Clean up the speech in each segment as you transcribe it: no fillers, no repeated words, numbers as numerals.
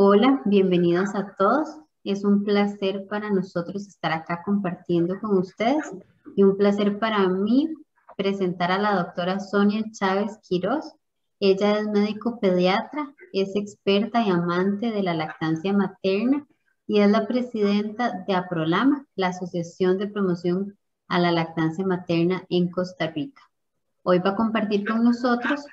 Hola, bienvenidos a todos. Es un placer para nosotros estar acá compartiendo con ustedes y un placer para mí presentar a la doctora Sonia Chávez Quirós. Ella es médico pediatra, es experta y amante de la lactancia materna y es la presidenta de APROLAMA, la Asociación de Promoción a la Lactancia Materna en Costa Rica. Hoy va a compartir con nosotros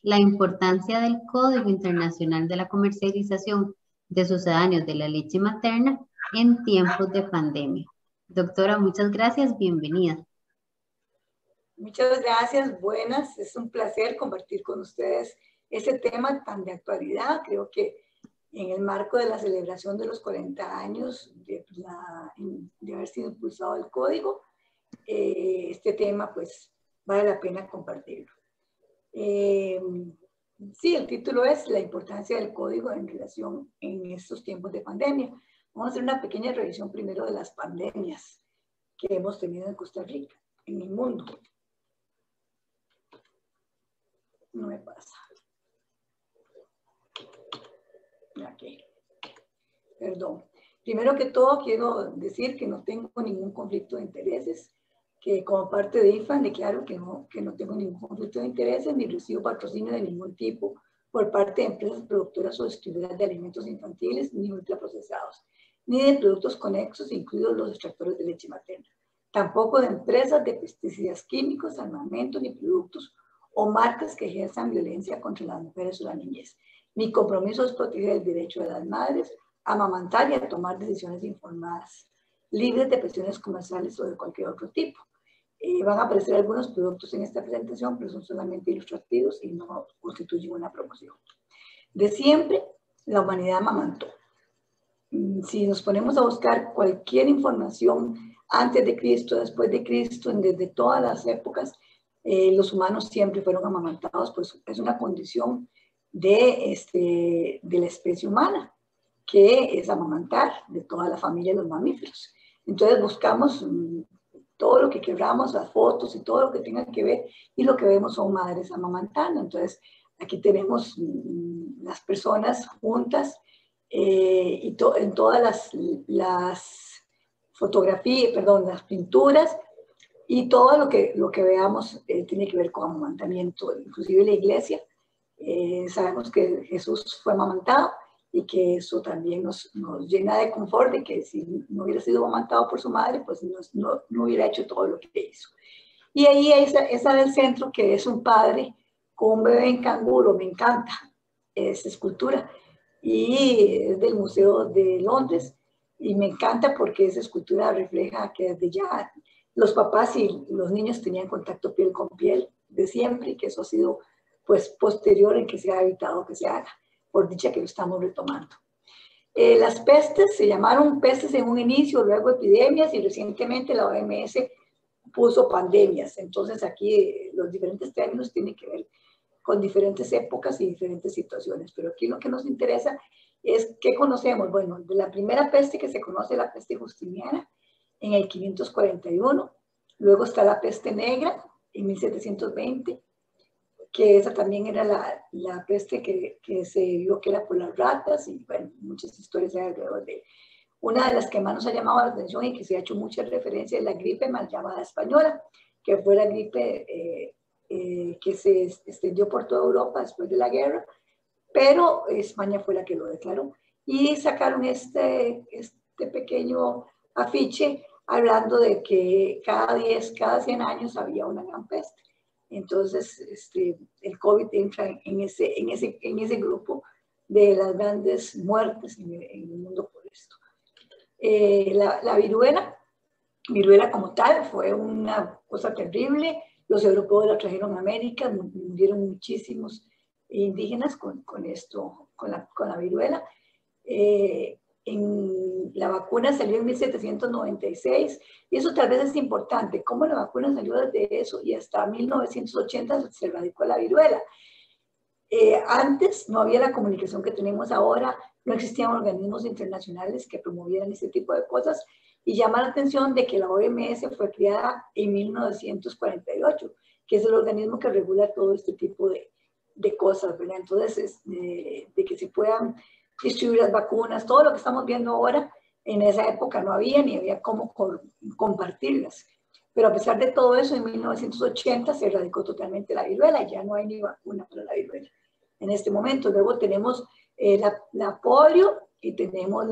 la importancia del Código Internacional de la Comercialización de Sucedáneos de la Leche Materna en tiempos de pandemia. Doctora, muchas gracias, bienvenida. Muchas gracias, buenas. Es un placer compartir con ustedes este tema tan de actualidad. Creo que en el marco de la celebración de los 40 años de haber sido impulsado el código, este tema pues vale la pena compartirlo. Sí, el título es La importancia del código en relación en estos tiempos de pandemia. Vamos a hacer una pequeña revisión primero de las pandemias que hemos tenido en Costa Rica, en el mundo. No me pasa. Aquí. Perdón. Primero que todo, quiero decir que no tengo ningún conflicto de intereses, que como parte de IFAN declaro que no tengo ningún conflicto de intereses, ni recibo patrocinio de ningún tipo por parte de empresas productoras o distribuidoras de alimentos infantiles ni ultraprocesados, ni de productos conexos, incluidos los extractores de leche materna. Tampoco de empresas de pesticidas químicos, armamento, ni productos o marcas que ejerzan violencia contra las mujeres o la niñez. Mi compromiso es proteger el derecho de las madres a amamantar y a tomar decisiones informadas, libres de presiones comerciales o de cualquier otro tipo. Van a aparecer algunos productos en esta presentación, pero son solamente ilustrativos y no constituyen una promoción. De siempre, la humanidad amamantó. Si nos ponemos a buscar cualquier información antes de Cristo, después de Cristo, desde todas las épocas, los humanos siempre fueron amamantados, pues es una condición de la especie humana, que es amamantar de toda la familia de los mamíferos. Entonces buscamos todo lo que queramos, las fotos y todo lo que tenga que ver, y lo que vemos son madres amamantando. Entonces aquí tenemos las personas juntas y en todas las fotografías, perdón, las pinturas, y todo lo que veamos tiene que ver con amamantamiento. Inclusive la iglesia, sabemos que Jesús fue amamantado y que eso también nos llena de confort, de que si no hubiera sido amamantado por su madre, pues no hubiera hecho todo lo que hizo. Y ahí esa del centro, que es un padre con un bebé en canguro, me encanta esa escultura, y es del Museo de Londres, y me encanta porque esa escultura refleja que desde ya los papás y los niños tenían contacto piel con piel de siempre, y que eso ha sido pues posterior en que se ha evitado que se haga, por dicha que lo estamos retomando. Las pestes se llamaron pestes en un inicio, luego epidemias, y recientemente la OMS puso pandemias. Entonces aquí los diferentes términos tienen que ver con diferentes épocas y diferentes situaciones, pero aquí lo que nos interesa es qué conocemos. Bueno, de la primera peste que se conoce, la peste justiniana, en el 541, luego está la peste negra en 1720, que esa también era la peste que se vio que era por las ratas, y bueno, muchas historias hay alrededor de. Una de las que más nos ha llamado la atención y que se ha hecho mucha referencia es la gripe mal llamada española, que fue la gripe que se extendió por toda Europa después de la guerra, pero España fue la que lo declaró. Y sacaron este pequeño afiche hablando de que cada 100 años había una gran peste. Entonces, el COVID entra en ese grupo de las grandes muertes en el mundo por esto. La viruela como tal fue una cosa terrible. Los europeos la trajeron a América, murieron muchísimos indígenas con la viruela. La vacuna salió en 1796, y eso tal vez es importante, cómo la vacuna salió desde eso y hasta 1980 se erradicó la viruela. Antes no había la comunicación que tenemos ahora, no existían organismos internacionales que promovieran ese tipo de cosas, y llama la atención de que la OMS fue creada en 1948, que es el organismo que regula todo este tipo de cosas, ¿verdad? Entonces, de que se puedan distribuir las vacunas, todo lo que estamos viendo ahora, en esa época no había ni había cómo compartirlas. Pero a pesar de todo eso, en 1980 se erradicó totalmente la viruela, ya no hay ni vacuna para la viruela en este momento. Luego tenemos la polio y tenemos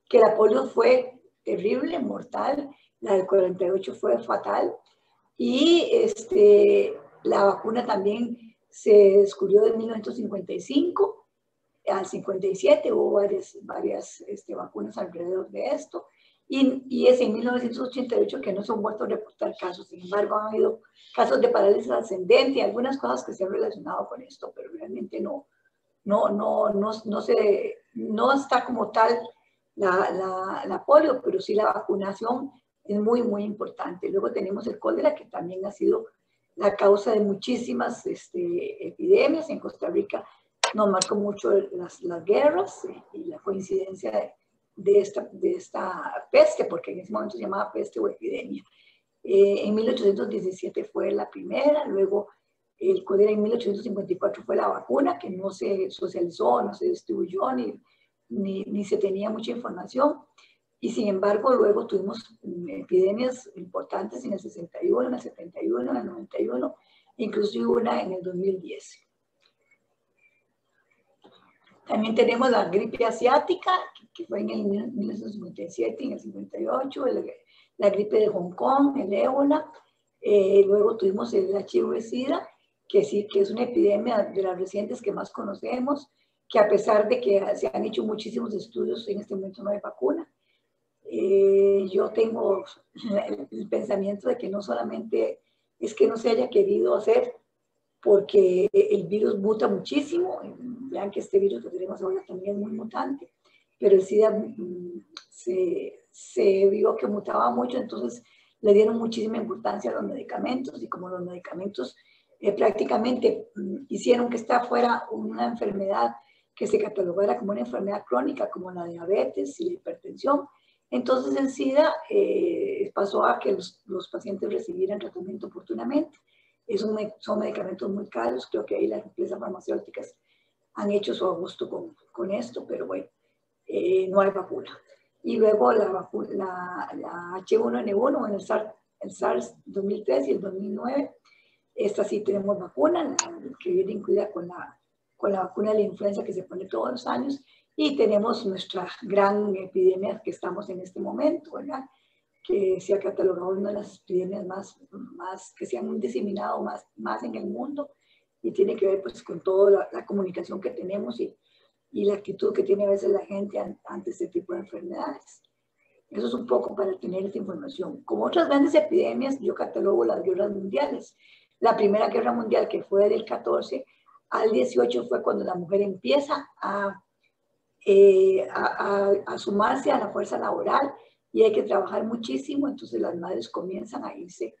que la polio fue terrible, mortal, la del 48 fue fatal y la vacuna también se descubrió en 1955 al 57, hubo varias vacunas alrededor de esto. Y es en 1988 que no se han vuelto a reportar casos. Sin embargo, han habido casos de parálisis ascendente y algunas cosas que se han relacionado con esto, pero realmente no está como tal la polio, pero sí la vacunación es muy, muy importante. Luego tenemos el cólera, que también ha sido la causa de muchísimas epidemias. En Costa Rica nos marcó mucho las guerras y la coincidencia de esta peste, porque en ese momento se llamaba peste o epidemia. En 1817 fue la primera, luego el cólera en 1854 fue la vacuna, que no se socializó, no se distribuyó, ni se tenía mucha información. Y sin embargo, luego tuvimos epidemias importantes en el 61, en el 71, en el 91, inclusive una en el 2010. También tenemos la gripe asiática, que fue en el 1957, en el 58, la gripe de Hong Kong, el ébola. Luego tuvimos el HIV-Sida, que sí, que es una epidemia de las recientes que más conocemos, que a pesar de que se han hecho muchísimos estudios, en este momento no hay vacuna. Yo tengo el pensamiento de que no solamente es que no se haya querido hacer, porque el virus muta muchísimo. Vean que este virus que tenemos ahora también es muy mutante, pero el SIDA se vio que mutaba mucho, entonces le dieron muchísima importancia a los medicamentos, y como los medicamentos prácticamente hicieron que esta fuera una enfermedad que se catalogara como una enfermedad crónica, como la diabetes y la hipertensión, entonces el SIDA pasó a que los pacientes recibieran tratamiento oportunamente. Son medicamentos muy caros, creo que ahí las empresas farmacéuticas han hecho su ajuste con esto, pero bueno, no hay vacuna. Y luego la H1N1, bueno, el SARS 2003 y el 2009, esta sí tenemos vacuna, que viene incluida con la vacuna de la influenza que se pone todos los años, y tenemos nuestra gran epidemia que estamos en este momento, ¿verdad? Que se ha catalogado una de las epidemias más que se han diseminado más en el mundo, y tiene que ver pues con toda la comunicación que tenemos y la actitud que tiene a veces la gente ante este tipo de enfermedades. Eso es un poco para tener esta información. Como otras grandes epidemias, yo catalogo las guerras mundiales. La Primera Guerra Mundial, que fue del 14 al 18, fue cuando la mujer empieza a sumarse a la fuerza laboral, y hay que trabajar muchísimo. Entonces las madres comienzan a irse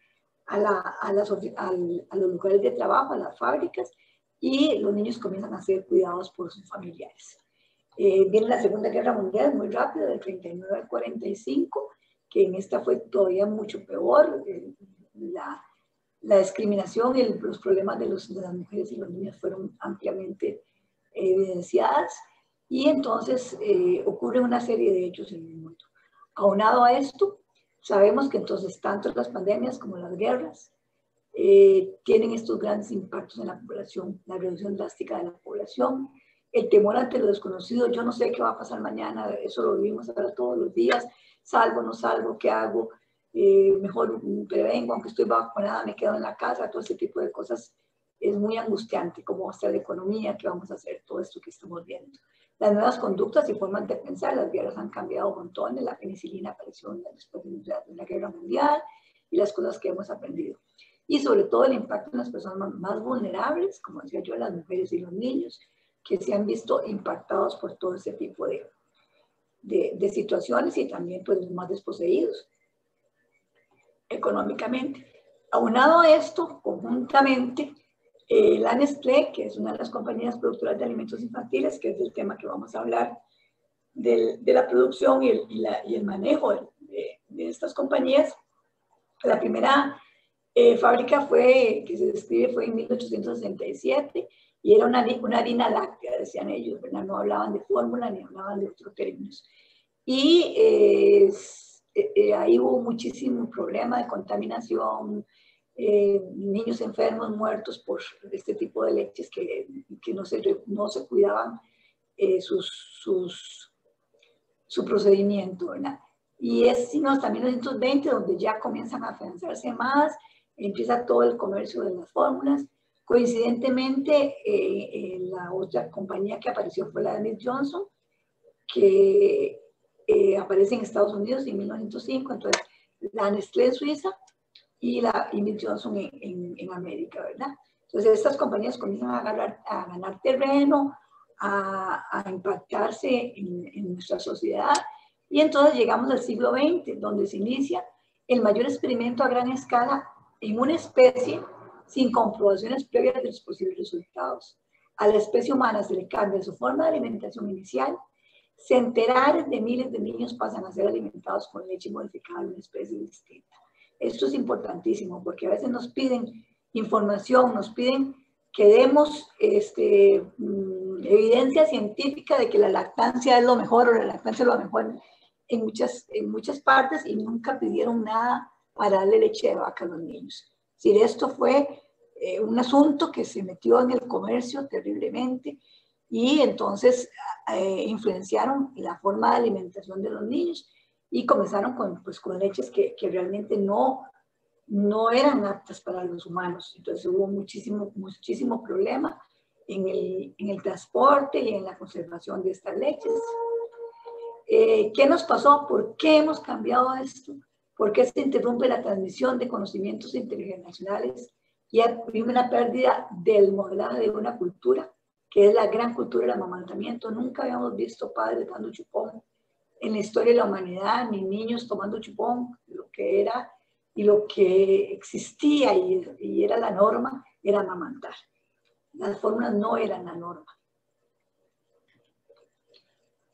a los lugares de trabajo, a las fábricas, y los niños comienzan a ser cuidados por sus familiares. Viene la Segunda Guerra Mundial muy rápido, del 39 al 45, que en esta fue todavía mucho peor. La discriminación y los problemas de las mujeres y los niños fueron ampliamente evidenciadas, y entonces ocurre una serie de hechos en el mundo. Aunado a esto, sabemos que entonces tanto las pandemias como las guerras tienen estos grandes impactos en la población, la reducción drástica de la población, el temor ante lo desconocido. Yo no sé qué va a pasar mañana, eso lo vivimos ahora todos los días, salgo, no salgo, ¿qué hago? Mejor prevengo, aunque estoy vacunada, me quedo en la casa. Todo ese tipo de cosas es muy angustiante. ¿Cómo va a ser la economía? ¿Qué vamos a hacer? Todo esto que estamos viendo. Las nuevas conductas y formas de pensar, las guerras han cambiado un montón. La penicilina apareció después de la Guerra Mundial, y las cosas que hemos aprendido. Y sobre todo el impacto en las personas más vulnerables, como decía yo, las mujeres y los niños, que se han visto impactados por todo ese tipo de situaciones, y también pues los más desposeídos económicamente. Aunado a esto, conjuntamente, la Nestlé, que es una de las compañías productoras de alimentos infantiles, que es el tema que vamos a hablar, de la producción y el manejo de estas compañías. La primera fábrica que se describe fue en 1867, y era una harina láctea, decían ellos, ¿verdad? No hablaban de fórmula ni hablaban de otros términos. Y ahí hubo muchísimo problema de contaminación, niños enfermos, muertos por este tipo de leches que no se cuidaban su procedimiento, ¿verdad? Y es sino hasta 1920 donde ya comienzan a afianzarse más, empieza todo el comercio de las fórmulas. Coincidentemente, la otra compañía que apareció fue la de Mead Johnson, que aparece en Estados Unidos en 1905, entonces la Nestlé en Suiza y Mead Johnson en América, ¿verdad? Entonces estas compañías comienzan a ganar terreno, a impactarse en nuestra sociedad, y entonces llegamos al siglo XX, donde se inicia el mayor experimento a gran escala en una especie sin comprobaciones previas de los posibles resultados. A la especie humana se le cambia su forma de alimentación inicial, centenares de miles de niños pasan a ser alimentados con leche modificada de una especie distinta. Esto es importantísimo porque a veces nos piden información, nos piden que demos evidencia científica de que la lactancia es lo mejor o la lactancia es lo mejor en muchas partes, y nunca pidieron nada para darle leche de vaca a los niños. Es decir, esto fue un asunto que se metió en el comercio terriblemente, y entonces influenciaron la forma de alimentación de los niños, y comenzaron con leches que realmente no eran aptas para los humanos. Entonces hubo muchísimo problema en el transporte y en la conservación de estas leches. ¿Qué nos pasó? ¿Por qué hemos cambiado esto? ¿Por qué se interrumpe la transmisión de conocimientos intergeneracionales y hay una pérdida del modelaje de una cultura, que es la gran cultura del amamantamiento? Nunca habíamos visto padres dando chupón en la historia de la humanidad, ni niños tomando chupón. Lo que era y lo que existía y era la norma era amamantar. Las fórmulas no eran la norma.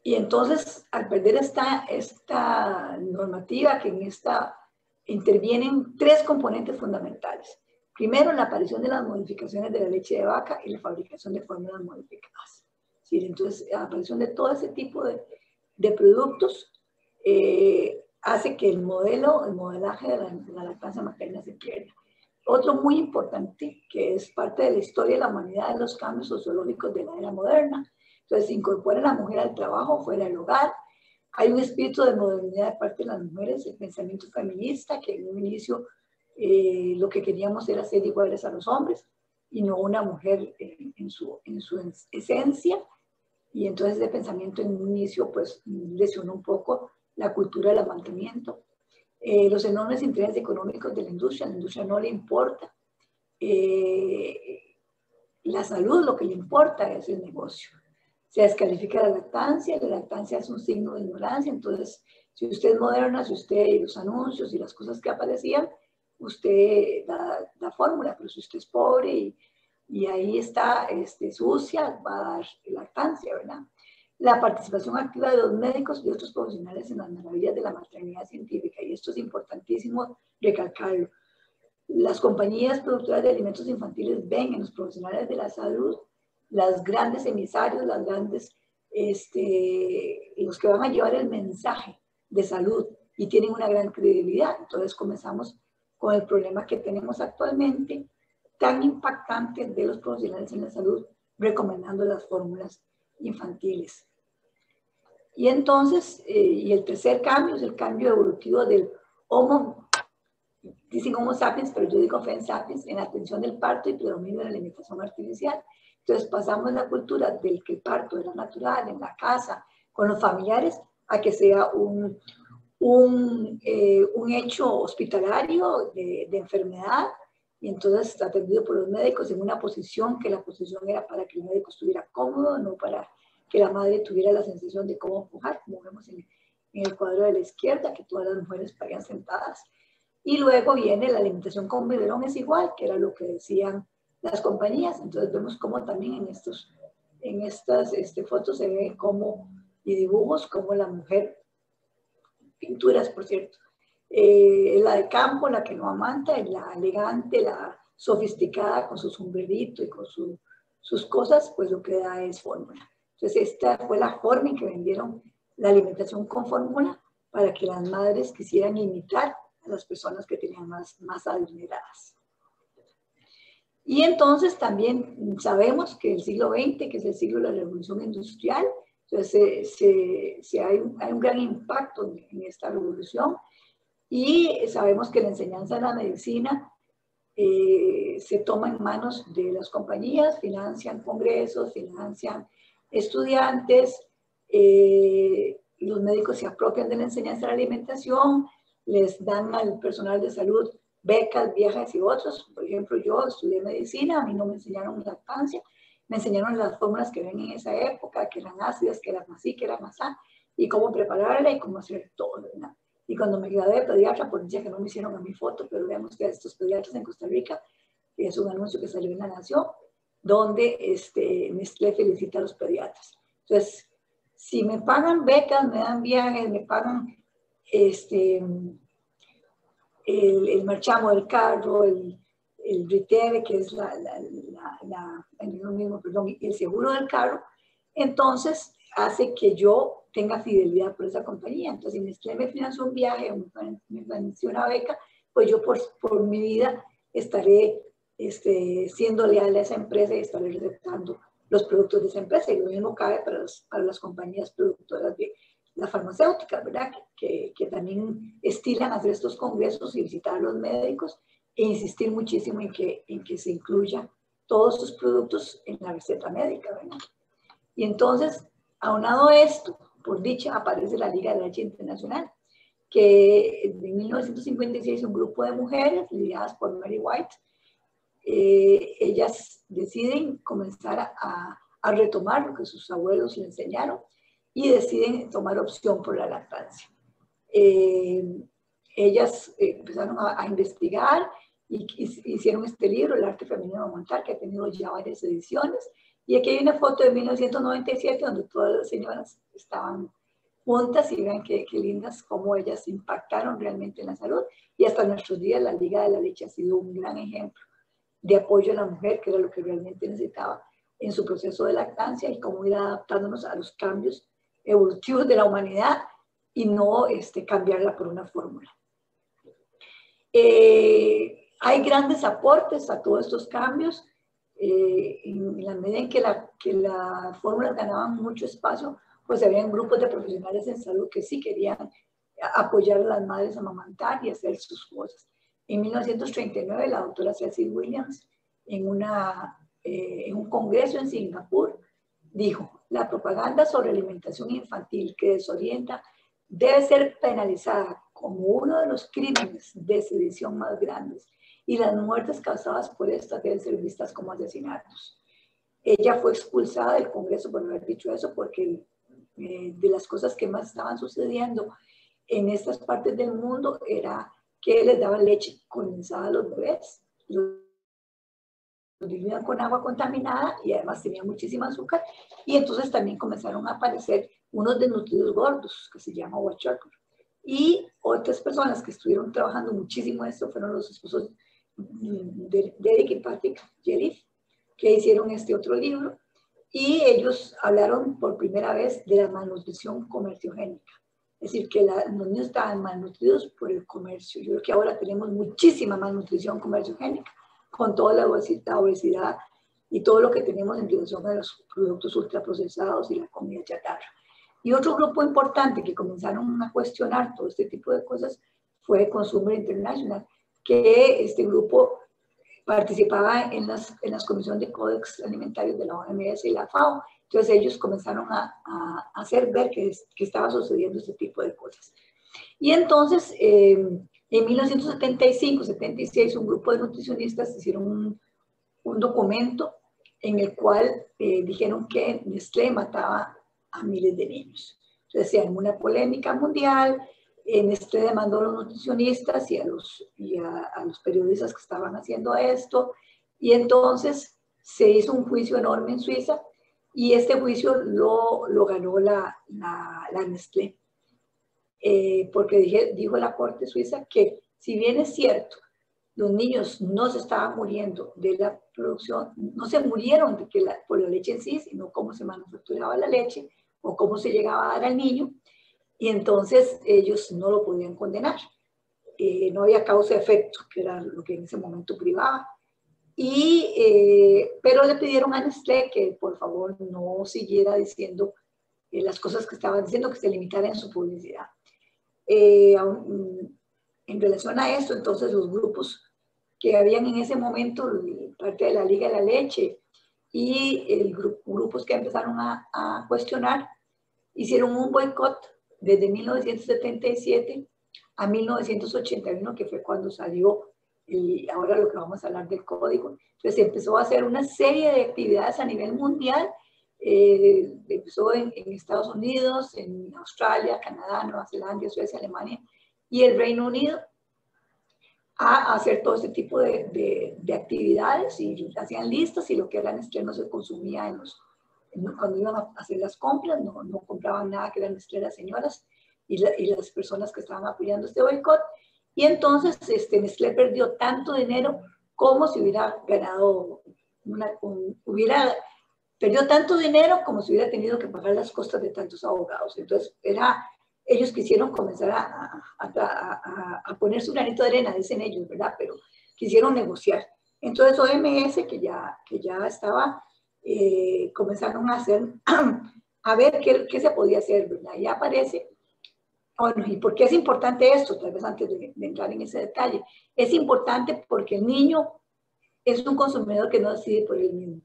Y entonces, al perder esta normativa, que en esta intervienen tres componentes fundamentales. Primero, la aparición de las modificaciones de la leche de vaca y la fabricación de fórmulas modificadas. ¿Sí? Entonces, la aparición de todo ese tipo de productos hace que el modelaje de la lactancia materna se pierda. Otro muy importante, que es parte de la historia de la humanidad, de los cambios sociológicos de la era moderna. Entonces se incorpora la mujer al trabajo fuera del hogar. Hay un espíritu de modernidad de parte de las mujeres, el pensamiento feminista, que en un inicio lo que queríamos era ser iguales a los hombres y no una mujer en su esencia. Y entonces ese pensamiento en un inicio pues lesionó un poco la cultura del amamantamiento. Los enormes intereses económicos de la industria no le importa. La salud, lo que le importa es el negocio. Se descalifica la lactancia es un signo de ignorancia. Entonces, si usted es moderna, si usted los anuncios y las cosas que aparecían, usted da fórmula, pero si usted es pobre y ahí está sucia, va a dar lactancia, ¿verdad? La participación activa de los médicos y otros profesionales en las maravillas de la maternidad científica, y esto es importantísimo recalcarlo. Las compañías productoras de alimentos infantiles ven en los profesionales de la salud las grandes emisarios, los que van a llevar el mensaje de salud y tienen una gran credibilidad. Entonces comenzamos con el problema que tenemos actualmente, tan impactante, de los profesionales en la salud recomendando las fórmulas infantiles. Y entonces, y el tercer cambio es el cambio evolutivo del dicen Homo sapiens, pero yo digo Homo sapiens, en la atención del parto y predominio de la alimentación artificial. Entonces pasamos la cultura del que el parto era natural, en la casa, con los familiares, a que sea un hecho hospitalario de enfermedad, y entonces atendido por los médicos en una posición que la posición era para que el médico estuviera cómodo, no para que la madre tuviera la sensación de cómo empujar, como vemos en el cuadro de la izquierda, que todas las mujeres parían sentadas. Y luego viene la alimentación con biberón, es igual, que era lo que decían las compañías. Entonces vemos cómo también en estas fotos se ve y dibujos como la mujer, pinturas por cierto, la de campo, la que no amamanta, la elegante, la sofisticada con su sombrerito y con su sus cosas, pues lo que da es fórmula. Entonces esta fue la forma en que vendieron la alimentación con fórmula para que las madres quisieran imitar a las personas que tenían más adineradas. Y entonces también sabemos que el siglo XX, que es el siglo de la revolución industrial, entonces hay un gran impacto en esta revolución, y sabemos que la enseñanza de la medicina se toma en manos de las compañías, financian congresos, financian estudiantes, los médicos se apropian de la enseñanza de la alimentación, les dan al personal de salud becas, viajes y otros. Por ejemplo, yo estudié medicina, a mí no me enseñaron lactancia, me enseñaron las fórmulas que ven en esa época, que eran ácidas, que eran así, que eran así, y cómo prepararla y cómo hacer todo, ¿verdad? Y cuando me gradué de pediatra, por día que no me hicieron a mi foto, pero veamos que a estos pediatras en Costa Rica, es un anuncio que salió en La Nación, donde Nestlé felicita a los pediatras. Entonces, si me pagan becas, me dan viajes, me pagan el marchamo del carro, el RITEVE, que es el seguro del carro, entonces hace que yo tenga fidelidad por esa compañía. Entonces, si Nestlé me financia un viaje o me financia una beca, pues yo por mi vida estaré siendo leal a esa empresa y estaré respetando los productos de esa empresa. Y lo mismo cabe para las compañías productoras de la farmacéutica, ¿verdad? Que también estilan hacer estos congresos y visitar a los médicos e insistir muchísimo en que se incluya todos sus productos en la receta médica, ¿verdad? Y entonces, aunado a esto, por dicha, aparece la Liga de la Leche Internacional, que en 1956 un grupo de mujeres lideradas por Mary White, ellas deciden comenzar a retomar lo que sus abuelos le enseñaron y deciden tomar opción por la lactancia. Ellas empezaron a investigar y hicieron este libro, El arte femenino de amamantar, que ha tenido ya varias ediciones. Y aquí hay una foto de 1997 donde todas las señoras estaban juntas y vean qué lindas, cómo ellas impactaron realmente en la salud. Y hasta nuestros días la Liga de la Leche ha sido un gran ejemplo de apoyo a la mujer, que era lo que realmente necesitaba en su proceso de lactancia y cómo ir adaptándonos a los cambios evolutivos de la humanidad y no cambiarla por una fórmula. Hay grandes aportes a todos estos cambios. En la medida en que las fórmulas ganaban mucho espacio, pues habían grupos de profesionales en salud que sí querían apoyar a las madres a amamantar y hacer sus cosas. En 1939, la doctora Cecil Williams, en un congreso en Singapur, dijo: la propaganda sobre alimentación infantil que desorienta debe ser penalizada como uno de los crímenes de sedición más grandes, y las muertes causadas por estas deben ser vistas como asesinatos. Ella fue expulsada del Congreso por haber dicho eso, porque de las cosas que más estaban sucediendo en estas partes del mundo era que les daban leche condensada a los bebés, los diluían con agua contaminada y además tenían muchísima azúcar, y entonces también comenzaron a aparecer unos desnutridos gordos que se llama kwashiorkor. Y otras personas que estuvieron trabajando muchísimo esto fueron los esposos de Derek y Patrick Jelliffe, que hicieron este otro libro, y ellos hablaron por primera vez de la malnutrición comerciogénica. Es decir, que los niños estaban malnutridos por el comercio. Yo creo que ahora tenemos muchísima malnutrición comerciogénica, con toda la obesidad y todo lo que tenemos en relación a los productos ultraprocesados y la comida chatarra. Y otro grupo importante que comenzaron a cuestionar todo este tipo de cosas fue Consumer International, que este grupo participaba en las comisiones de códex alimentarios de la OMS y la FAO. Entonces ellos comenzaron a hacer ver que estaba sucediendo este tipo de cosas. Y entonces, en 1975-76, un grupo de nutricionistas hicieron un documento en el cual dijeron que Nestlé mataba a miles de niños. Entonces, se armó una polémica mundial. Nestlé demandó a los nutricionistas y a los periodistas que estaban haciendo esto. Y entonces se hizo un juicio enorme en Suiza, y este juicio lo ganó la Nestlé. Porque dijo la Corte Suiza que, si bien es cierto los niños no se estaban muriendo de la producción, no se murieron de que por la leche en sí, sino cómo se manufacturaba la leche o cómo se llegaba a dar al niño, y entonces ellos no lo podían condenar. No había causa-efecto, que era lo que en ese momento privaba. Pero le pidieron a Nestlé que por favor no siguiera diciendo las cosas que estaban diciendo, que se limitara en su publicidad. En relación a esto, entonces los grupos que habían en ese momento, parte de la Liga de la Leche y grupos que empezaron a cuestionar, hicieron un boicot desde 1977 a 1981, que fue cuando salió, y ahora lo que vamos a hablar del código. Entonces empezó a hacer una serie de actividades a nivel mundial, empezó en Estados Unidos, en Australia, Canadá, Nueva Zelanda, Suecia, Alemania y el Reino Unido, a hacer todo este tipo de actividades, y hacían listas, y lo que era Nestlé no se consumía cuando iban a hacer las compras, no compraban nada que era Nestlé las señoras y las personas que estaban apoyando este boicot. Y entonces Nestlé perdió tanto dinero como si hubiera ganado, perdió tanto dinero como si hubiera tenido que pagar las costas de tantos abogados. Entonces ellos quisieron comenzar a poner su granito de arena, dicen ellos, ¿verdad? Pero quisieron negociar. Entonces OMS, que ya estaba, comenzaron a ver qué se podía hacer, ¿verdad? Y aparece, bueno, ¿y por qué es importante esto? Tal vez antes de entrar en ese detalle. Es importante porque el niño es un consumidor que no decide por él mismo.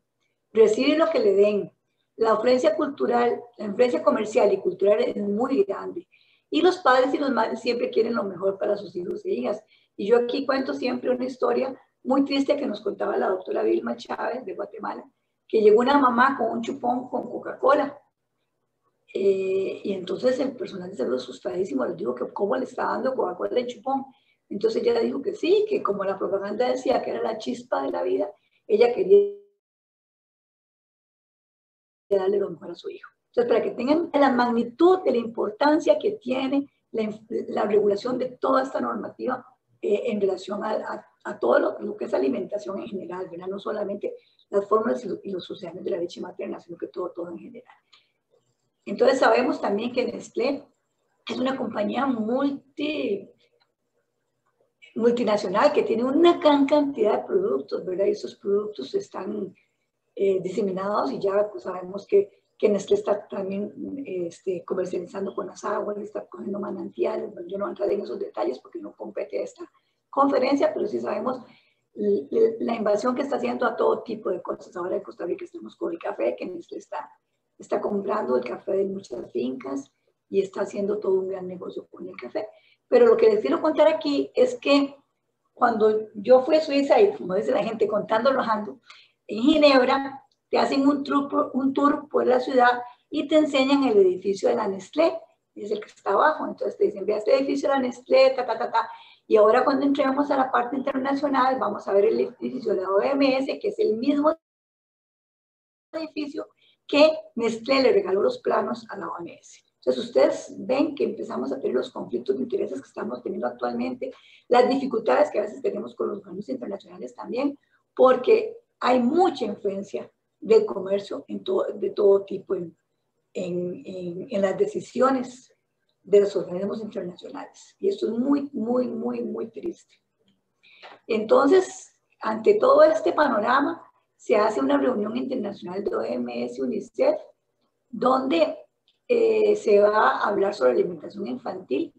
Recibe lo que le den. La influencia cultural, la influencia comercial y cultural es muy grande. Y los padres y las madres siempre quieren lo mejor para sus hijos e hijas. Y yo aquí cuento siempre una historia muy triste que nos contaba la doctora Vilma Chávez de Guatemala, que llegó una mamá con un chupón con Coca-Cola. Y entonces el personal de salud asustadísimo les dijo que cómo le está dando Coca-Cola en chupón. Entonces ella dijo que sí, que como la propaganda decía que era la chispa de la vida, ella quería darle lo mejor a su hijo. Entonces, para que tengan la magnitud de la importancia que tiene la regulación de toda esta normativa en relación a todo lo que es alimentación en general, ¿verdad? No solamente las fórmulas y los sucedáneos de la leche materna, sino que todo en general. Entonces, sabemos también que Nestlé es una compañía multinacional que tiene una gran cantidad de productos, ¿verdad? Y esos productos están diseminados, y ya pues, sabemos que Nestlé está también comercializando con las aguas, está cogiendo manantiales. Bueno, yo no entraré en esos detalles porque no compete esta conferencia, pero sí sabemos la invasión que está haciendo a todo tipo de cosas. Ahora en Costa Rica estamos con el café, que Nestlé está comprando el café de muchas fincas y está haciendo todo un gran negocio con el café. Pero lo que les quiero contar aquí es que cuando yo fui a Suiza, y como dice la gente, contando lo ando, en Ginebra te hacen un tour por la ciudad y te enseñan el edificio de la Nestlé, es el que está abajo. Entonces te dicen, ve a este edificio de la Nestlé, y ahora cuando entremos a la parte internacional vamos a ver el edificio de la OMS, que es el mismo edificio que Nestlé le regaló los planos a la OMS. Entonces ustedes ven que empezamos a tener los conflictos de intereses que estamos teniendo actualmente, las dificultades que a veces tenemos con los organismos internacionales también, porque hay mucha influencia del comercio de todo tipo en las decisiones de los organismos internacionales. Y esto es muy triste. Entonces, ante todo este panorama, se hace una reunión internacional de OMS, UNICEF, donde se va a hablar sobre alimentación infantil,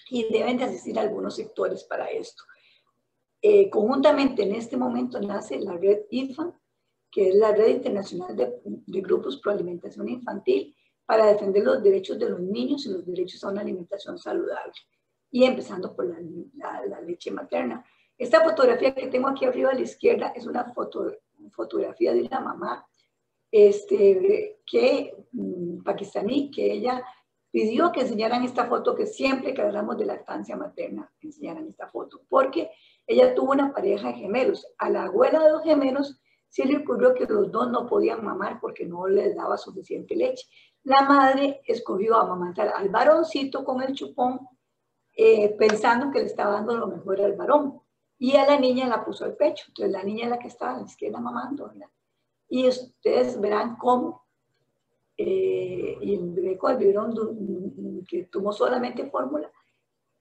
y deben de asistir a algunos sectores para esto. Conjuntamente en este momento nace la red IFAN, que es la red internacional de grupos pro alimentación infantil, para defender los derechos de los niños y los derechos a una alimentación saludable, y empezando por la leche materna. Esta fotografía que tengo aquí arriba a la izquierda es una fotografía de una mamá pakistaní, que ella pidió que enseñaran esta foto, que siempre que hablamos de lactancia materna enseñaran esta foto, porque ella tuvo una pareja de gemelos. A la abuela de los gemelos se le ocurrió que los dos no podían mamar porque no les daba suficiente leche. La madre escogió amamantar al varoncito con el chupón, pensando que le estaba dando lo mejor al varón. y a la niña la puso al pecho. Entonces la niña es la que estaba a la izquierda mamando, ¿verdad? Y ustedes verán cómo y el bebé con el biberón que tomó solamente fórmula,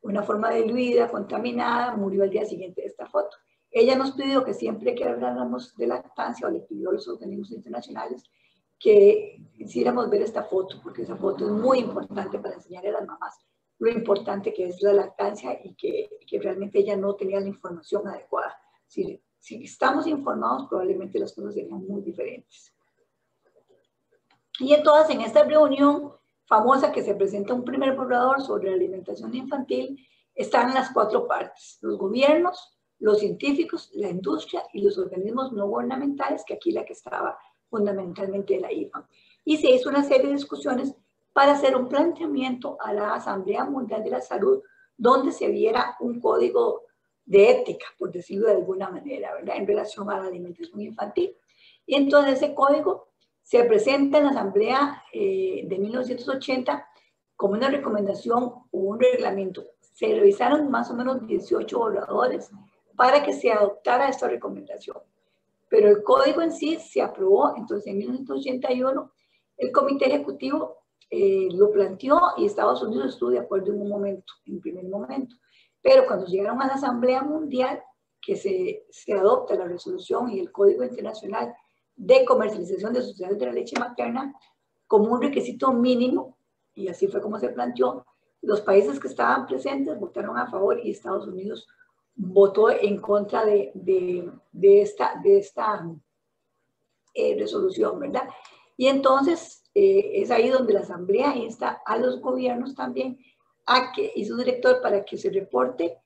una forma diluida, contaminada, murió al día siguiente de esta foto. Ella nos pidió que siempre que habláramos de lactancia, o le pidió a los organismos internacionales, que hiciéramos ver esta foto, porque esa foto es muy importante para enseñarle a las mamás lo importante que es la lactancia y que realmente ella no tenía la información adecuada. Si estamos informados, probablemente las cosas serían muy diferentes. Y entonces en esta reunión famosa que se presenta un primer borrador sobre la alimentación infantil, están las 4 partes: los gobiernos, los científicos, la industria y los organismos no gubernamentales, que aquí la que estaba fundamentalmente la IFAM. Y se hizo una serie de discusiones para hacer un planteamiento a la Asamblea Mundial de la Salud, donde se viera un código de ética, por decirlo de alguna manera, ¿verdad?, en relación a la alimentación infantil. Y entonces ese código se presenta en la Asamblea de 1980 como una recomendación o un reglamento. Se revisaron más o menos 18 borradores para que se adoptara esta recomendación. Pero el código en sí se aprobó. Entonces en 1981 el Comité Ejecutivo lo planteó y Estados Unidos estuvo de acuerdo en un momento, en primer momento. Pero cuando llegaron a la Asamblea Mundial, que se adopta la resolución y el Código Internacional de Comercialización de Sustancias de la Leche Materna como un requisito mínimo, y así fue como se planteó, los países que estaban presentes votaron a favor y Estados Unidos votó en contra de esta resolución, ¿verdad? Y entonces es ahí donde la Asamblea insta a los gobiernos también y su director para que se reporte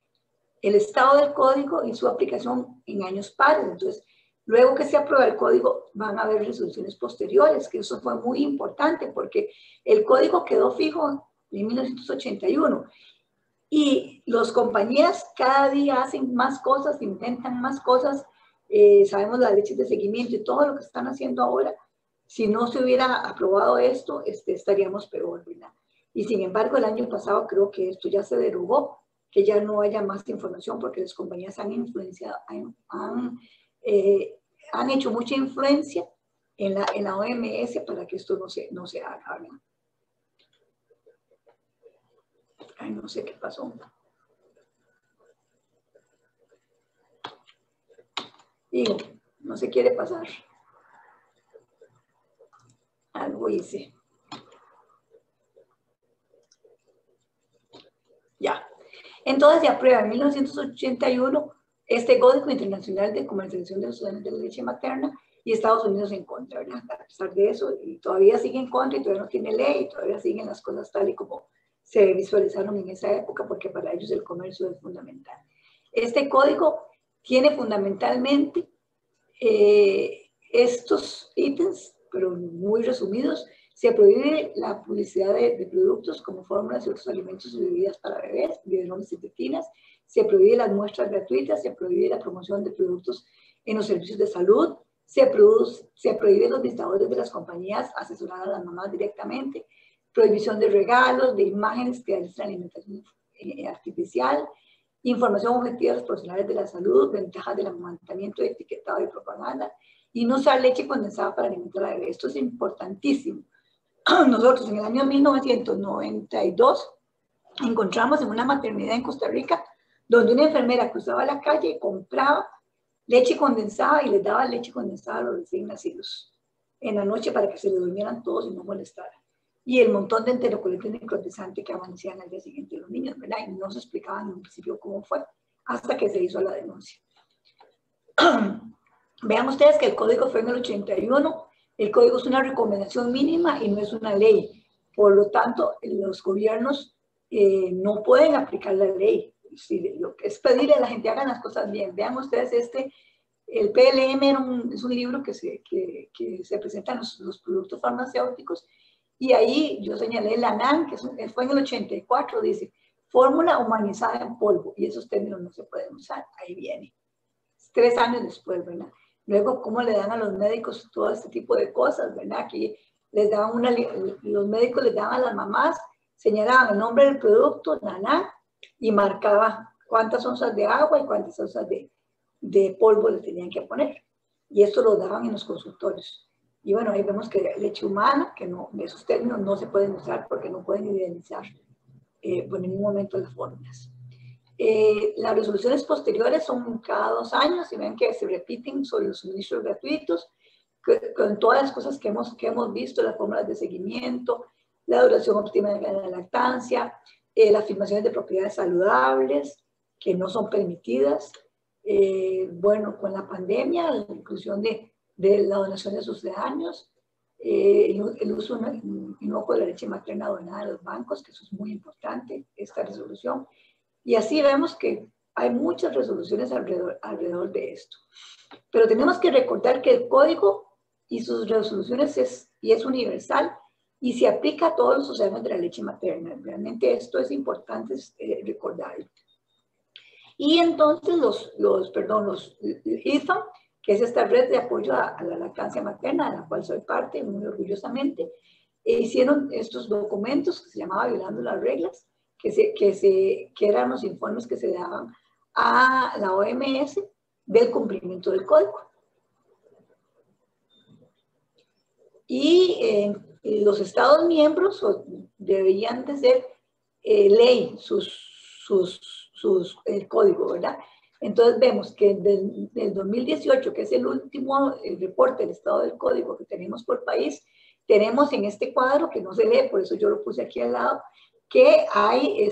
el estado del código y su aplicación en años pares. Entonces, luego que se aprueba el código, van a haber resoluciones posteriores, que eso fue muy importante porque el código quedó fijo en 1981 y las compañías cada día hacen más cosas, inventan más cosas. Sabemos las leches de seguimiento y todo lo que están haciendo ahora. Si no se hubiera aprobado esto, estaríamos peor, ¿verdad? Y sin embargo, el año pasado creo que esto ya se derogó, que ya no haya más información porque las compañías han influenciado, han hecho mucha influencia en la OMS para que esto no se haga, ¿verdad? Ay, no sé qué pasó. Digo, no se quiere pasar. Algo hice. Ya. Entonces se aprueba en 1981 este Código Internacional de Comercialización de los Sustancias de la Leche Materna y Estados Unidos en contra, ¿verdad? A pesar de eso, y todavía sigue en contra y todavía no tiene ley, y todavía siguen las cosas tal y como se visualizaron en esa época, porque para ellos el comercio es fundamental. Este código tiene fundamentalmente estos ítems, pero muy resumidos. Se prohíbe la publicidad de productos como fórmulas y otros alimentos y bebidas para bebés, biberones y tetinas. Se prohíbe las muestras gratuitas, se prohíbe la promoción de productos en los servicios de salud, se prohíbe los listadores de las compañías asesorar a las mamás directamente, prohibición de regalos, de imágenes que realizan alimentación artificial, información objetiva de los profesionales de la salud, ventajas del amamantamiento, etiquetado y propaganda, y no usar leche condensada para alimentar a bebé. Esto es importantísimo. Nosotros en el año 1992 encontramos en una maternidad en Costa Rica donde una enfermera cruzaba la calle y compraba leche condensada y les daba leche condensada a los recién nacidos en la noche para que se le durmieran todos y no molestaran. Y el montón de enterocolitis necrotizante que amanecían al día siguiente los niños, ¿verdad? Y no se explicaban en un principio cómo fue, hasta que se hizo la denuncia. Vean ustedes que el código fue en el 81, el código es una recomendación mínima y no es una ley. Por lo tanto, los gobiernos no pueden aplicar la ley. Si lo que es pedirle a la gente hagan las cosas bien. Vean ustedes el PLM es un libro que se presentan los productos farmacéuticos y ahí yo señalé la ANAN, que fue en el 84, dice fórmula humanizada en polvo y esos términos no se pueden usar. Ahí viene. 3 años después, ¿verdad? Luego, ¿cómo le dan a los médicos todo este tipo de cosas, ¿verdad? Aquí les daban los médicos les daban a las mamás, señalaban el nombre del producto, naná, y marcaba cuántas onzas de agua y cuántas onzas de polvo le tenían que poner. Y esto lo daban en los consultorios. Y bueno, ahí vemos que leche humana, que no, esos términos no se pueden usar porque no pueden identificar por ningún momento las fórmulas. Las resoluciones posteriores son cada 2 años y ven que se repiten sobre los suministros gratuitos, con todas las cosas que hemos visto, las fórmulas de seguimiento, la duración óptima de la lactancia, las afirmaciones de propiedades saludables que no son permitidas. Bueno, con la pandemia, la inclusión de la donación de sucedáneos, el uso inocuo de la leche materna donada de los bancos, que eso es muy importante, esta resolución. Y así vemos que hay muchas resoluciones alrededor de esto. Pero tenemos que recordar que el código y sus resoluciones es universal y se aplica a todos los océanos de la leche materna. Realmente esto es importante recordarlo. Y entonces los IFAM, que es esta red de apoyo a la lactancia materna, de la cual soy parte muy orgullosamente, hicieron estos documentos que se llamaba Violando las Reglas, que eran los informes que se daban a la OMS del cumplimiento del código. Y los Estados miembros deberían de ser ley el código, ¿verdad? Entonces vemos que del 2018, que es el último reporte del estado del código que tenemos por país, tenemos en este cuadro, que no se lee, por eso yo lo puse aquí al lado, que hay,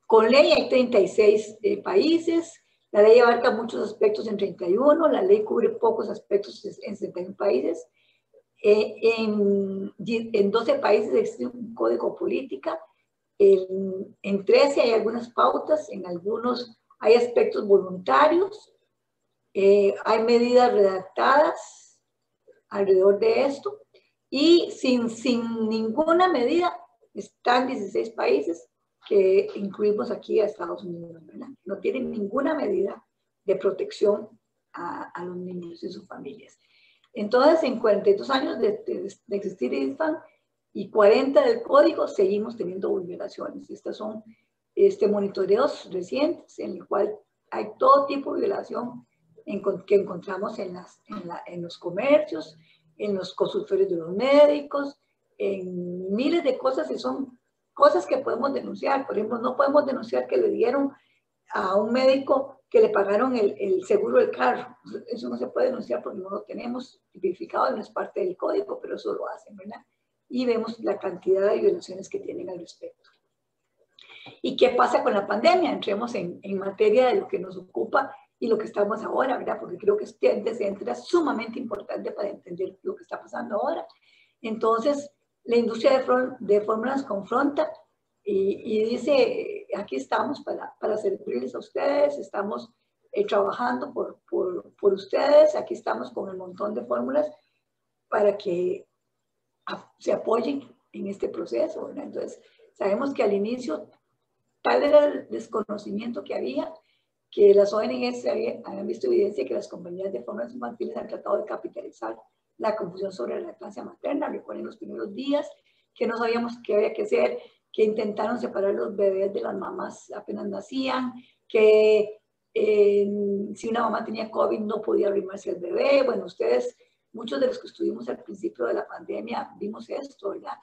con ley hay 36 países, la ley abarca muchos aspectos en 31, la ley cubre pocos aspectos en 71 países, en 12 países existe un código política, en 13 hay algunas pautas, en algunos hay aspectos voluntarios, hay medidas redactadas alrededor de esto, y sin ninguna medida están 16 países que incluimos aquí a Estados Unidos, ¿verdad? No tienen ninguna medida de protección a los niños y sus familias. Entonces, en 42 años de existir IFAM y 40 del código, seguimos teniendo vulneraciones. Estos son monitoreos recientes en el cual hay todo tipo de violación que encontramos en los comercios, en los consultorios de los médicos, en miles de cosas, y son cosas que podemos denunciar. Por ejemplo, no podemos denunciar que le dieron a un médico que le pagaron el seguro del carro. Eso no se puede denunciar porque no lo tenemos tipificado, no es parte del código, pero eso lo hacen, ¿verdad? Y vemos la cantidad de violaciones que tienen al respecto. ¿Y qué pasa con la pandemia? Entremos en materia de lo que nos ocupa y lo que estamos ahora, ¿verdad? Porque creo que este antecedente es sumamente importante para entender lo que está pasando ahora. Entonces, la industria de fórmulas confronta y dice, aquí estamos para servirles a ustedes, estamos trabajando por ustedes, aquí estamos con un montón de fórmulas para que se apoyen en este proceso, ¿verdad? Entonces, sabemos que al inicio tal era el desconocimiento que había, que las ONGs habían visto evidencia que las compañías de fórmulas infantiles han tratado de capitalizar la confusión sobre la lactancia materna. Recuerden los primeros días que no sabíamos qué había que hacer, que intentaron separar los bebés de las mamás apenas nacían, que si una mamá tenía COVID no podía arrimarse al bebé. Bueno, muchos de los que estuvimos al principio de la pandemia vimos esto, ¿verdad?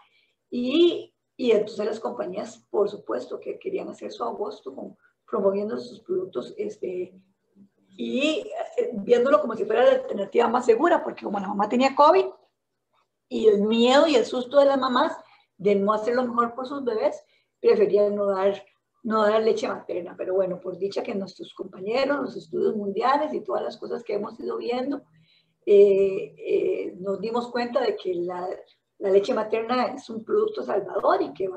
Y entonces las compañías, por supuesto, que querían hacer su agosto promoviendo sus productos y viéndolo como si fuera la alternativa más segura, porque como la mamá tenía COVID y el miedo y el susto de las mamás de no hacer lo mejor por sus bebés, preferían no dar leche materna. Pero bueno, por dicha que nuestros compañeros, los estudios mundiales y todas las cosas que hemos ido viendo, nos dimos cuenta de que la leche materna es un producto salvador y que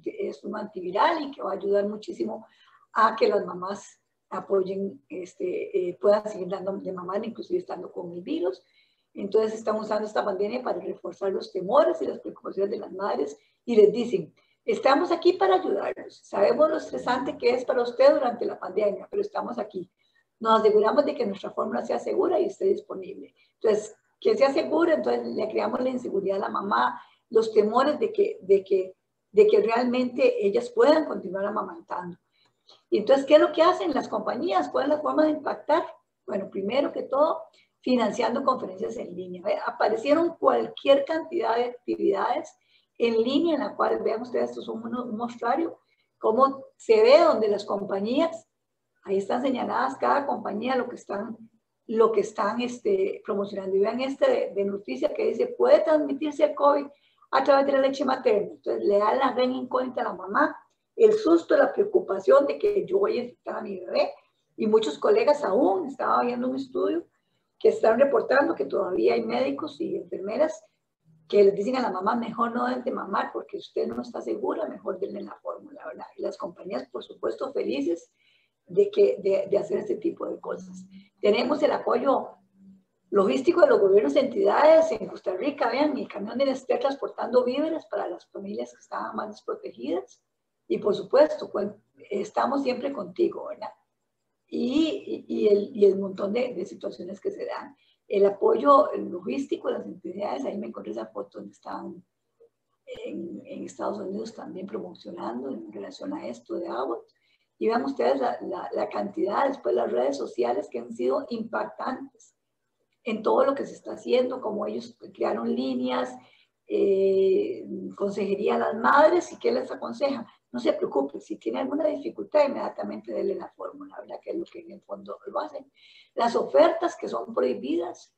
es un antiviral y que va a ayudar muchísimo a que las mamás apoyen, puedan seguir dando de mamar, inclusive estando con el virus. Entonces están usando esta pandemia para reforzar los temores y las preocupaciones de las madres y les dicen, estamos aquí para ayudarlos. Sabemos lo estresante que es para usted durante la pandemia, pero estamos aquí. Nos aseguramos de que nuestra fórmula sea segura y esté disponible. Entonces, que sea segura, entonces le creamos la inseguridad a la mamá, los temores de que realmente ellas puedan continuar amamantando. Y entonces, ¿qué es lo que hacen las compañías? ¿Cuál es la forma de impactar? Bueno, primero que todo, financiando conferencias en línea. Aparecieron cualquier cantidad de actividades en línea en la cual, vean ustedes, esto es un mostrario, cómo se ve donde las compañías, ahí están señaladas cada compañía lo que están promocionando. Y vean de noticia que dice, puede transmitirse el COVID a través de la leche materna. Entonces le da la gran incógnita a la mamá, el susto, la preocupación de que yo voy a infectar a mi bebé. Y muchos colegas aún, estaba viendo un estudio que están reportando que todavía hay médicos y enfermeras que les dicen a la mamá, mejor no den de mamar porque usted no está segura, mejor denle la fórmula, ¿verdad? Y las compañías, por supuesto, felices de hacer este tipo de cosas. Tenemos el apoyo logístico de los gobiernos y entidades en Costa Rica. Vean, el camión de Nestlé transportando víveres para las familias que estaban más desprotegidas. Y por supuesto, pues, estamos siempre contigo, ¿verdad? Y el montón de situaciones que se dan. El apoyo logístico de las entidades, ahí me encontré esa foto donde estaban en Estados Unidos también promocionando en relación a esto de Abbott. Y vean ustedes la cantidad, después las redes sociales que han sido impactantes en todo lo que se está haciendo, como ellos crearon líneas, consejería a las madres, y qué les aconsejan. No se preocupen, si tiene alguna dificultad, inmediatamente denle la fórmula, ¿verdad? Que es lo que en el fondo lo hacen. Las ofertas que son prohibidas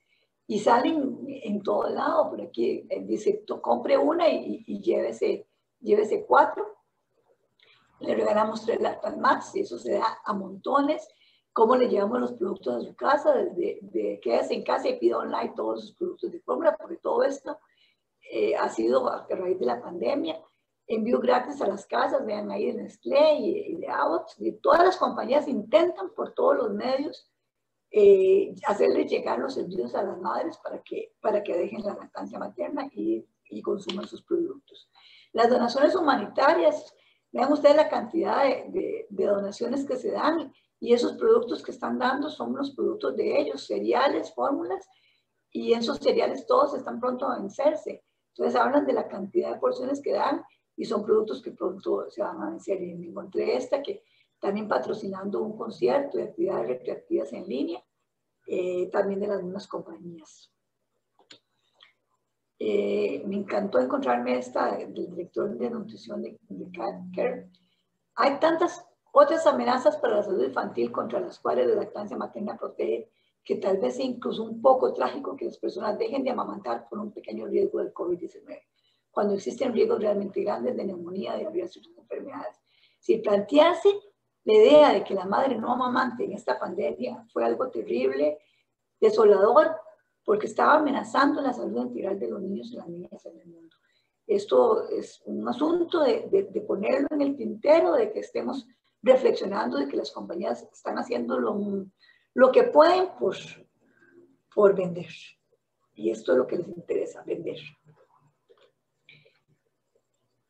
y salen en todo lado, por aquí dice, compre una y llévese 4. Le regalamos 3 latas más, y eso se da a montones. ¿Cómo le llevamos los productos a su casa? Desde quédese en casa y pida online todos sus productos de fórmula, porque todo esto ha sido a raíz de la pandemia. Envío gratis a las casas, vean ahí de Nestlé y de Abbott, y todas las compañías intentan por todos los medios hacerles llegar los envíos a las madres para que dejen la lactancia materna y consuman sus productos. Las donaciones humanitarias, vean ustedes la cantidad de donaciones que se dan, y esos productos que están dando son los productos de ellos, cereales, fórmulas, y esos cereales todos están pronto a vencerse. Entonces hablan de la cantidad de porciones que dan y son productos que pronto se van a vencer. Y me encontré que también patrocinando un concierto de actividades recreativas en línea, también de las mismas compañías. Me encantó encontrarme del director de nutrición de CatCare. Hay tantas otras amenazas para la salud infantil contra las cuales la lactancia materna protege, que tal vez sea incluso un poco trágico que las personas dejen de amamantar por un pequeño riesgo del COVID-19, cuando existen riesgos realmente grandes de neumonía, de varias otras enfermedades. Si plantearse la idea de que la madre no amamante en esta pandemia fue algo terrible, desolador, porque estaba amenazando la salud integral de los niños y las niñas en el mundo. Esto es un asunto de ponerlo en el tintero, de que estemos reflexionando de que las compañías están haciendo lo que pueden por vender. Y esto es lo que les interesa, vender.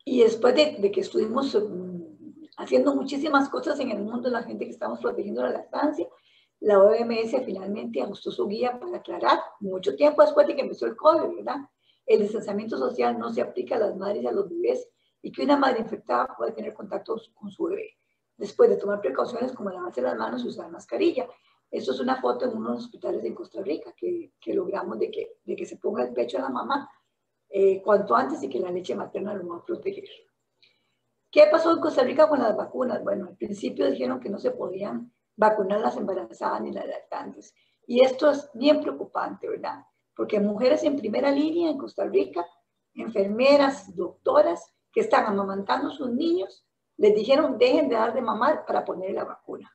Y después de que estuvimos haciendo muchísimas cosas en el mundo, la gente que estamos protegiendo la lactancia, la OMS finalmente ajustó su guía para aclarar, mucho tiempo después de que empezó el COVID, ¿verdad? El distanciamiento social no se aplica a las madres y a los bebés, y que una madre infectada puede tener contacto con su bebé, después de tomar precauciones como lavarse las manos y usar mascarilla. Esto es una foto en unos hospitales en Costa Rica que logramos de que se ponga el pecho a la mamá cuanto antes, y que la leche materna lo va a proteger. ¿Qué pasó en Costa Rica con las vacunas? Bueno, al principio dijeron que no se podían vacunar las embarazadas ni las lactantes. Y esto es bien preocupante, ¿verdad? Porque mujeres en primera línea en Costa Rica, enfermeras, doctoras, que están amamantando a sus niños, les dijeron dejen de dar de mamar para poner la vacuna.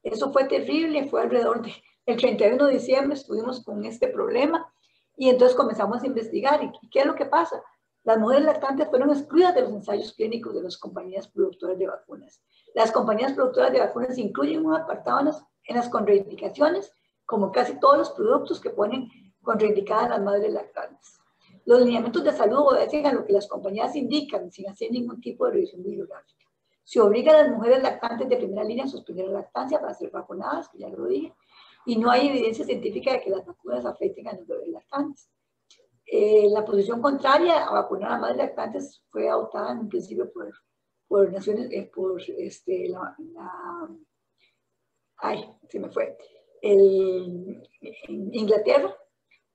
Eso fue terrible, fue alrededor del 31 de diciembre, estuvimos con este problema, y entonces comenzamos a investigar. ¿Y qué es lo que pasa? Las mujeres lactantes fueron excluidas de los ensayos clínicos de las compañías productoras de vacunas. Las compañías productoras de vacunas incluyen un apartado en las contraindicaciones, como casi todos los productos que ponen contraindicadas a las madres lactantes. Los lineamientos de salud obedecen a lo que las compañías indican, sin hacer ningún tipo de revisión bibliográfica. Se obliga a las mujeres lactantes de primera línea a suspender la lactancia para ser vacunadas, que ya lo dije, y no hay evidencia científica de que las vacunas afecten a los bebés lactantes. La posición contraria a vacunar a madres lactantes fue adoptada en un principio Naciones, ay, se me fue, en Inglaterra,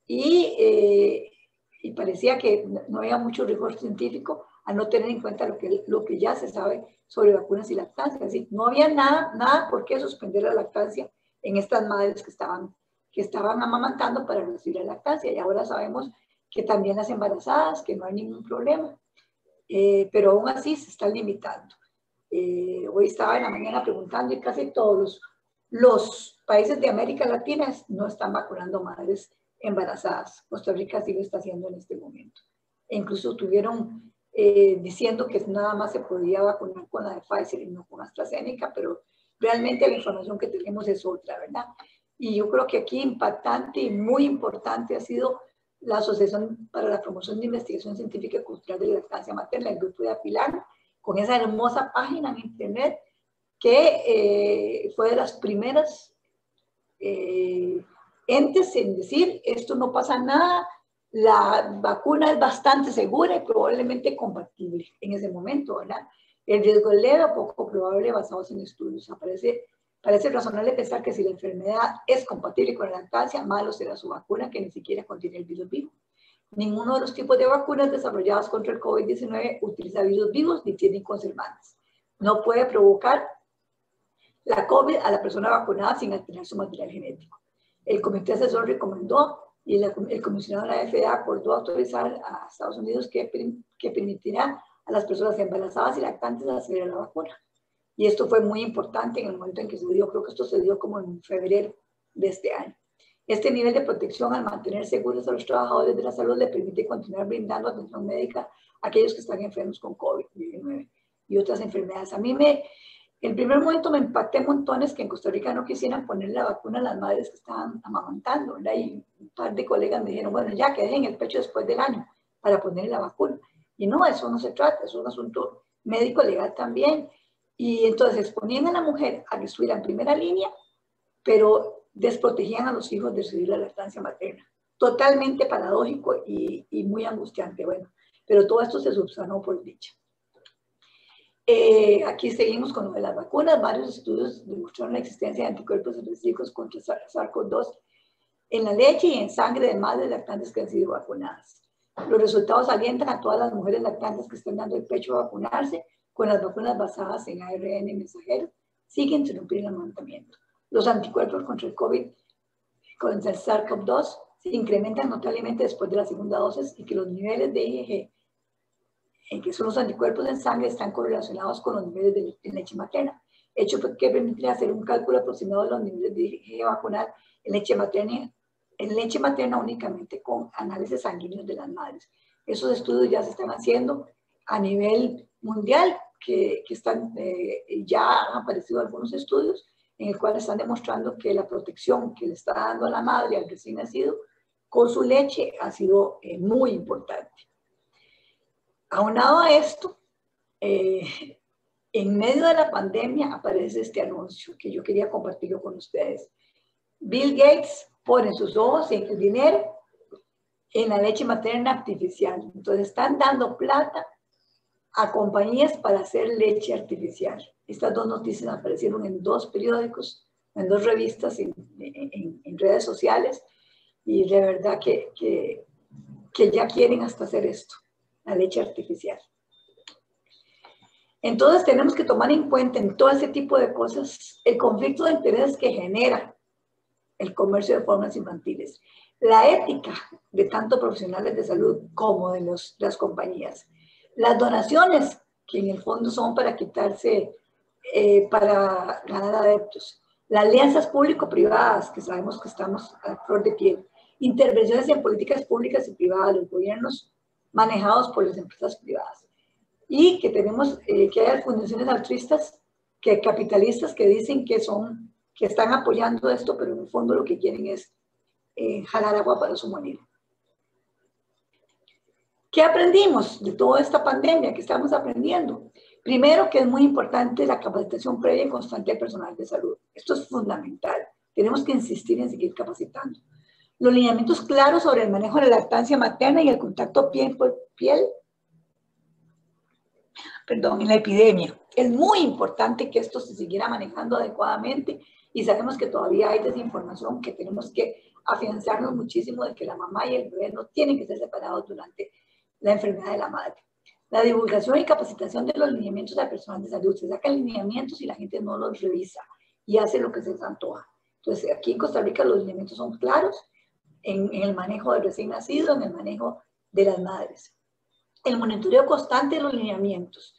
y parecía que no había mucho rigor científico a no tener en cuenta lo que ya se sabe sobre vacunas y lactancia. Es decir, no había nada por qué suspender la lactancia en estas madres que estaban amamantando para reducir la lactancia, y ahora sabemos que también las embarazadas, que no hay ningún problema, pero aún así se están limitando. Hoy estaba en la mañana preguntando y casi todos los países de América Latina no están vacunando madres embarazadas. Costa Rica sí lo está haciendo en este momento. E incluso estuvieron diciendo que nada más se podía vacunar con la de Pfizer y no con AstraZeneca, pero realmente la información que tenemos es otra, ¿verdad? Y yo creo que aquí impactante y muy importante ha sido la Asociación para la Promoción de Investigación Científica y Cultural de la Lactancia Materna, el grupo de Apilán, con esa hermosa página en internet que fue de las primeras entes en decir, esto no pasa nada, la vacuna es bastante segura y probablemente compatible en ese momento, ¿verdad? El riesgo es leve o poco probable basados en estudios. Parece razonable pensar que si la enfermedad es compatible con la lactancia, malo será su vacuna que ni siquiera contiene el virus vivo. Ninguno de los tipos de vacunas desarrolladas contra el COVID-19 utiliza virus vivos ni tienen conservantes. No puede provocar la COVID a la persona vacunada sin alterar su material genético. El comité asesor recomendó y el comisionado de la FDA acordó autorizar a Estados Unidos que permitirá a las personas embarazadas y lactantes acceder a la vacuna. Y esto fue muy importante en el momento en que se dio, creo que esto se dio como en febrero de este año. Este nivel de protección al mantener seguros a los trabajadores de la salud le permite continuar brindando atención médica a aquellos que están enfermos con COVID-19 y otras enfermedades. A mí en primer momento me impacté montones que en Costa Rica no quisieran poner la vacuna a las madres que estaban amamantando, ¿verdad? Y un par de colegas me dijeron, bueno, ya que dejen el pecho después del año para ponerle la vacuna. Y no, eso no se trata, es un asunto médico legal también. Y entonces ponían a la mujer a que estuviera en primera línea, pero desprotegían a los hijos de recibir la lactancia materna. Totalmente paradójico y muy angustiante. Bueno, pero todo esto se subsanó por dicha. Aquí seguimos con lo de las vacunas. Varios estudios demostraron la existencia de anticuerpos específicos contra SARS-CoV-2 en la leche y en sangre de madres lactantes que han sido vacunadas. Los resultados alientan a todas las mujeres lactantes que están dando el pecho a vacunarse con las vacunas basadas en ARN mensajero sin interrumpir el amamantamiento. Los anticuerpos contra el COVID, contra el SARS-CoV-2, se incrementan notablemente después de la segunda dosis y que los niveles de IgG, que son los anticuerpos en sangre, están correlacionados con los niveles de leche materna, hecho que permitiría hacer un cálculo aproximado de los niveles de IgG vacunal en leche materna únicamente con análisis sanguíneos de las madres. Esos estudios ya se están haciendo a nivel mundial, que están, ya han aparecido algunos estudios en el cual están demostrando que la protección que le está dando a la madre al recién nacido con su leche ha sido muy importante. Aunado a esto, en medio de la pandemia aparece este anuncio que yo quería compartirlo con ustedes. Bill Gates pone sus ojos en el dinero en la leche materna artificial. Entonces están dando plata a compañías para hacer leche artificial. Estas dos noticias aparecieron en dos periódicos, en dos revistas, en redes sociales, y de verdad que ya quieren hasta hacer esto, la leche artificial. Entonces tenemos que tomar en cuenta en todo ese tipo de cosas el conflicto de intereses que genera el comercio de fórmulas infantiles, la ética de tanto profesionales de salud como de las compañías, las donaciones que en el fondo son para quitarse, para ganar adeptos, las alianzas público-privadas que sabemos que estamos a flor de piel, intervenciones en políticas públicas y privadas, los gobiernos manejados por las empresas privadas. Y que tenemos que hay fundaciones altruistas, capitalistas que dicen que están apoyando esto, pero en el fondo lo que quieren es jalar agua para su molino. ¿Qué aprendimos de toda esta pandemia? ¿Qué estamos aprendiendo? Primero, que es muy importante la capacitación previa y constante del personal de salud. Esto es fundamental. Tenemos que insistir en seguir capacitando. Los lineamientos claros sobre el manejo de la lactancia materna y el contacto piel por piel en la epidemia. Es muy importante que esto se siguiera manejando adecuadamente y sabemos que todavía hay desinformación, que tenemos que afianzarnos muchísimo de que la mamá y el bebé no tienen que ser separados durante la enfermedad de la madre. La divulgación y capacitación de los lineamientos del personal de salud. Se sacan lineamientos y la gente no los revisa y hace lo que se les antoja. Entonces, aquí en Costa Rica los lineamientos son claros en el manejo del recién nacido, en el manejo de las madres. El monitoreo constante de los lineamientos.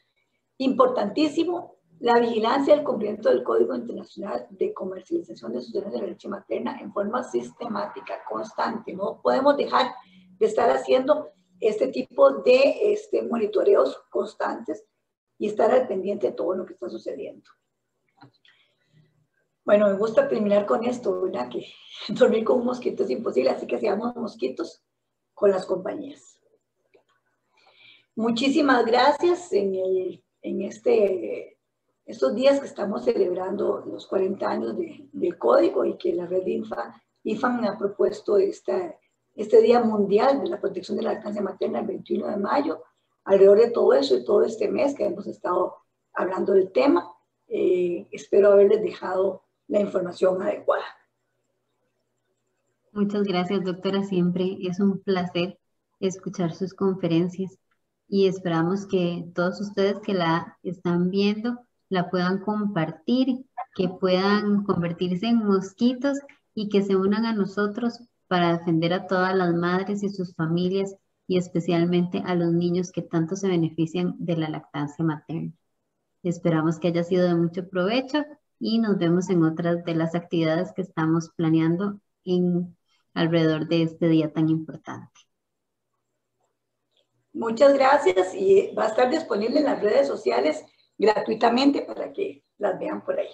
Importantísimo, la vigilancia del cumplimiento del Código Internacional de Comercialización de Sustancias de la Leche Materna en forma sistemática, constante. No podemos dejar de estar haciendo este tipo de monitoreos constantes y estar al pendiente de todo lo que está sucediendo. Bueno, me gusta terminar con esto, ¿verdad? Que dormir con un mosquito es imposible, así que seamos mosquitos con las compañías. Muchísimas gracias en estos días que estamos celebrando los 40 años del código y que la red IFAN ha propuesto este Día Mundial de la Protección de la Lactancia Materna el 21 de mayo. Alrededor de todo eso y todo este mes que hemos estado hablando del tema, espero haberles dejado la información adecuada. Muchas gracias, doctora. Siempre es un placer escuchar sus conferencias y esperamos que todos ustedes que la están viendo la puedan compartir, que puedan convertirse en mosquitos y que se unan a nosotros para defender a todas las madres y sus familias y especialmente a los niños que tanto se benefician de la lactancia materna. Esperamos que haya sido de mucho provecho y nos vemos en otras de las actividades que estamos planeando alrededor de este día tan importante. Muchas gracias y va a estar disponible en las redes sociales gratuitamente para que las vean por ahí.